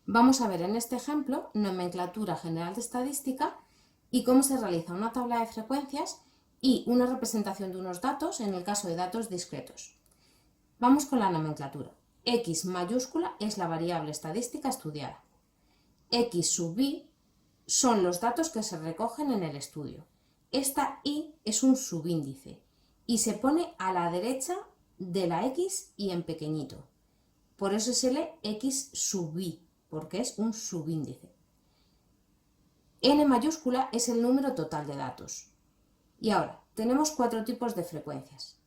Vamos a ver en este ejemplo nomenclatura general de estadística y cómo se realiza una tabla de frecuencias y una representación de unos datos en el caso de datos discretos. Vamos con la nomenclatura. X mayúscula es la variable estadística estudiada. X sub i son los datos que se recogen en el estudio. Esta i es un subíndice y se pone a la derecha de la x y en pequeñito. Por eso se lee x sub i, porque es un subíndice. N mayúscula es el número total de datos. Y ahora, tenemos 4 tipos de frecuencias.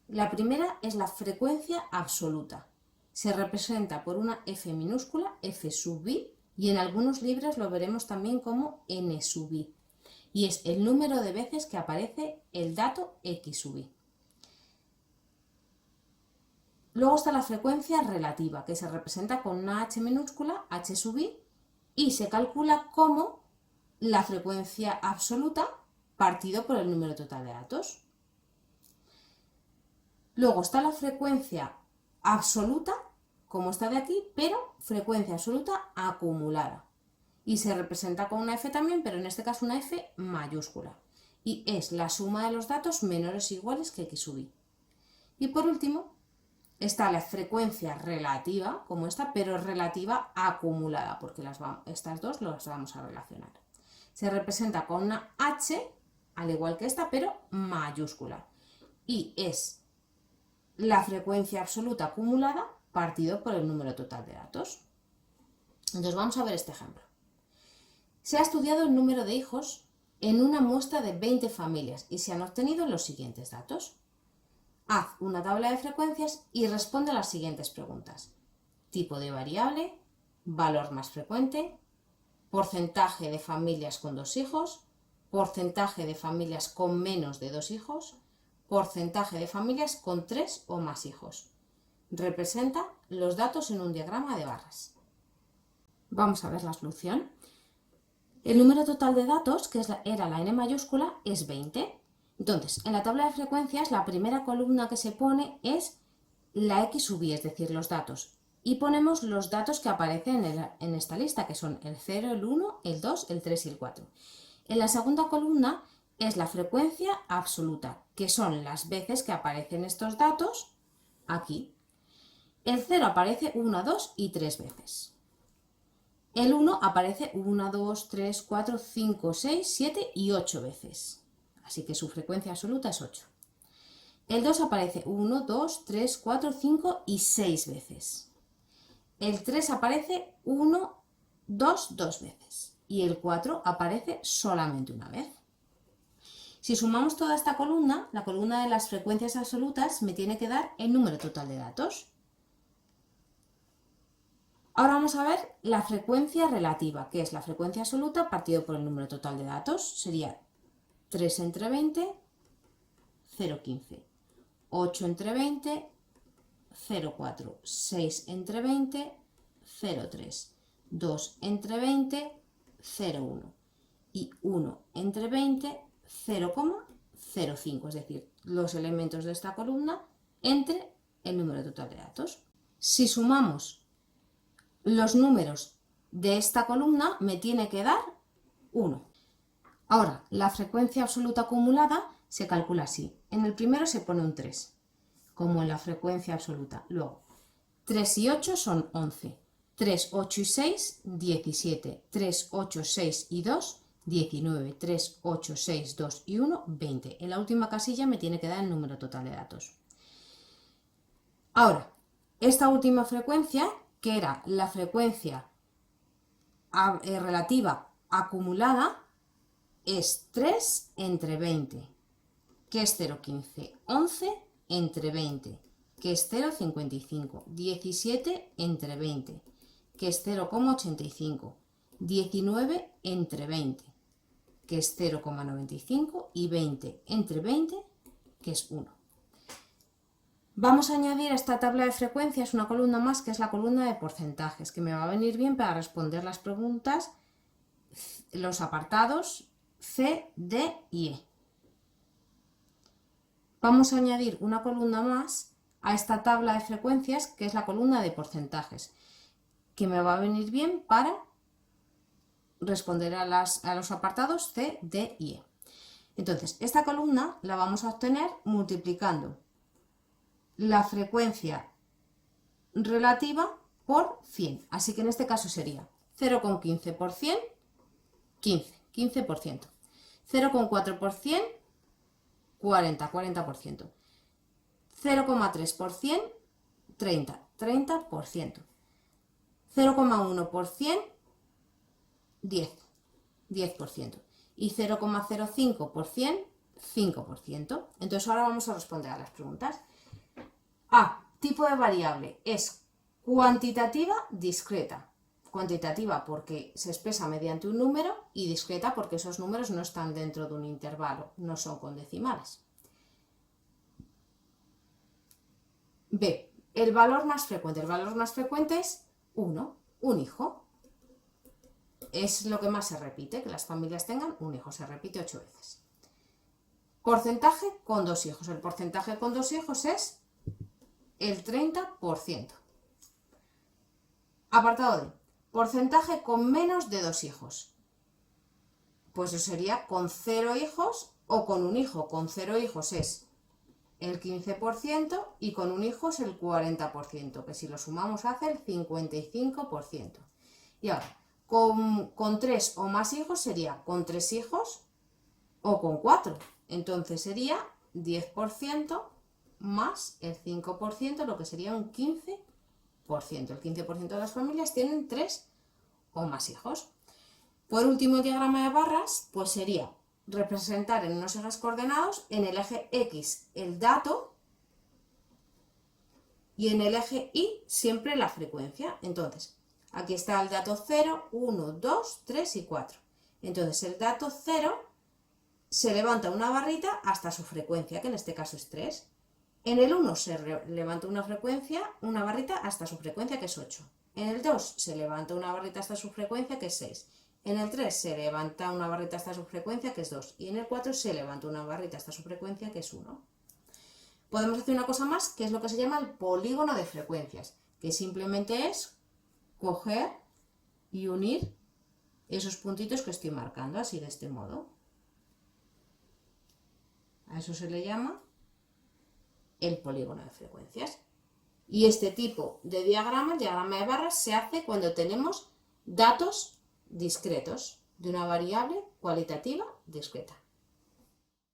La primera es la frecuencia absoluta. Se representa por una f minúscula, f sub i, y en algunos libros lo veremos también como n sub i. Y es el número de veces que aparece el dato x sub i. Luego está la frecuencia relativa, que se representa con una h minúscula, h sub i, y se calcula como la frecuencia absoluta partido por el número total de datos. Luego está la frecuencia absoluta, como esta de aquí, pero frecuencia absoluta acumulada. Y se representa con una f también, pero en este caso una f mayúscula. Y es la suma de los datos menores o iguales que x sub i. Y por último, está la frecuencia relativa, como esta, pero relativa acumulada, porque estas dos las vamos a relacionar. Se representa con una h, al igual que esta, pero mayúscula. Y es la frecuencia absoluta acumulada partido por el número total de datos. Entonces vamos a ver este ejemplo. Se ha estudiado el número de hijos en una muestra de 20 familias y se han obtenido los siguientes datos. Haz una tabla de frecuencias y responde a las siguientes preguntas. Tipo de variable, valor más frecuente, porcentaje de familias con 2 hijos, porcentaje de familias con menos de 2 hijos, porcentaje de familias con 3 o más hijos. Representa los datos en un diagrama de barras. Vamos a ver la solución. El número total de datos, que era la n mayúscula, es 20. Entonces, en la tabla de frecuencias, la primera columna que se pone es la x sub i, es decir, los datos. Y ponemos los datos que aparecen en esta lista, que son el 0, el 1, el 2, el 3 y el 4. En la segunda columna es la frecuencia absoluta, que son las veces que aparecen estos datos aquí. El 0 aparece 1, 2 y 3 veces. El 1 aparece 1, 2, 3, 4, 5, 6, 7 y 8 veces. Así que su frecuencia absoluta es 8. El 2 aparece 1, 2, 3, 4, 5 y 6 veces. El 3 aparece 1, 2, 2 veces. Y el 4 aparece solamente una vez. Si sumamos toda esta columna, la columna de las frecuencias absolutas me tiene que dar el número total de datos. Ahora vamos a ver la frecuencia relativa, que es la frecuencia absoluta partido por el número total de datos. Sería 3 entre 20, 0,15. 8 entre 20, 0,4. 6 entre 20, 0,3. 2 entre 20, 0,1. Y 1 entre 20, 0,05. Es decir, los elementos de esta columna entre el número total de datos. Si sumamos los números de esta columna, me tiene que dar 1. Ahora, la frecuencia absoluta acumulada se calcula así. En el primero se pone un 3, como en la frecuencia absoluta. Luego, 3 y 8 son 11. 3, 8 y 6, 17. 3, 8, 6 y 2, 19. 3, 8, 6, 2 y 1, 20. En la última casilla me tiene que dar el número total de datos. Ahora, esta última frecuencia, que era la frecuencia relativa acumulada, es 3 entre 20, que es 0,15, 11 entre 20, que es 0,55, 17 entre 20, que es 0,85, 19 entre 20, que es 0,95 y 20 entre 20, que es 1. Vamos a añadir a esta tabla de frecuencias una columna más, que es la columna de porcentajes, que me va a venir bien para responder las preguntas, los apartados C, D y E. Vamos a añadir una columna más a esta tabla de frecuencias, que es la columna de porcentajes, que me va a venir bien para responder a los apartados C, D y E. Entonces, esta columna la vamos a obtener multiplicando la frecuencia relativa por 100. Así que en este caso sería 0,15 por 100, 15%. 0,4 por 100, 40%. 0,3 por 100, 30%. 0,1 por 100, 10%. Y 0,05 por 100, 5%. Entonces ahora vamos a responder a las preguntas. A. Tipo de variable es cuantitativa discreta. Cuantitativa porque se expresa mediante un número y discreta porque esos números no están dentro de un intervalo, no son con decimales. B. El valor más frecuente. El valor más frecuente es 1, un hijo. Es lo que más se repite, que las familias tengan un hijo, se repite 8 veces. Porcentaje con 2 hijos. El porcentaje con 2 hijos es el 30%. Apartado D. Porcentaje con menos de 2 hijos. Pues eso sería con 0 hijos o con un hijo. Con 0 hijos es el 15% y con un hijo es el 40%, que si lo sumamos hace el 55%. Y ahora, con 3 o más hijos sería con 3 hijos o con 4. Entonces sería 10% más el 5%, lo que sería un 15%. El 15% de las familias tienen 3 o más hijos. Por último, el diagrama de barras, pues sería representar en unos ejes coordenados en el eje X el dato y en el eje Y siempre la frecuencia. Entonces, aquí está el dato 0, 1, 2, 3 y 4. Entonces, el dato 0 se levanta una barrita hasta su frecuencia, que en este caso es 3. En el 1 se levanta una barrita hasta su frecuencia, que es 8. En el 2 se levanta una barrita hasta su frecuencia, que es 6. En el 3 se levanta una barrita hasta su frecuencia, que es 2. Y en el 4 se levanta una barrita hasta su frecuencia, que es 1. Podemos hacer una cosa más, que es lo que se llama el polígono de frecuencias, que simplemente es coger y unir esos puntitos que estoy marcando, así de este modo. A eso se le llama el polígono de frecuencias. Y este tipo de diagrama, el diagrama de barras, se hace cuando tenemos datos discretos de una variable cualitativa discreta.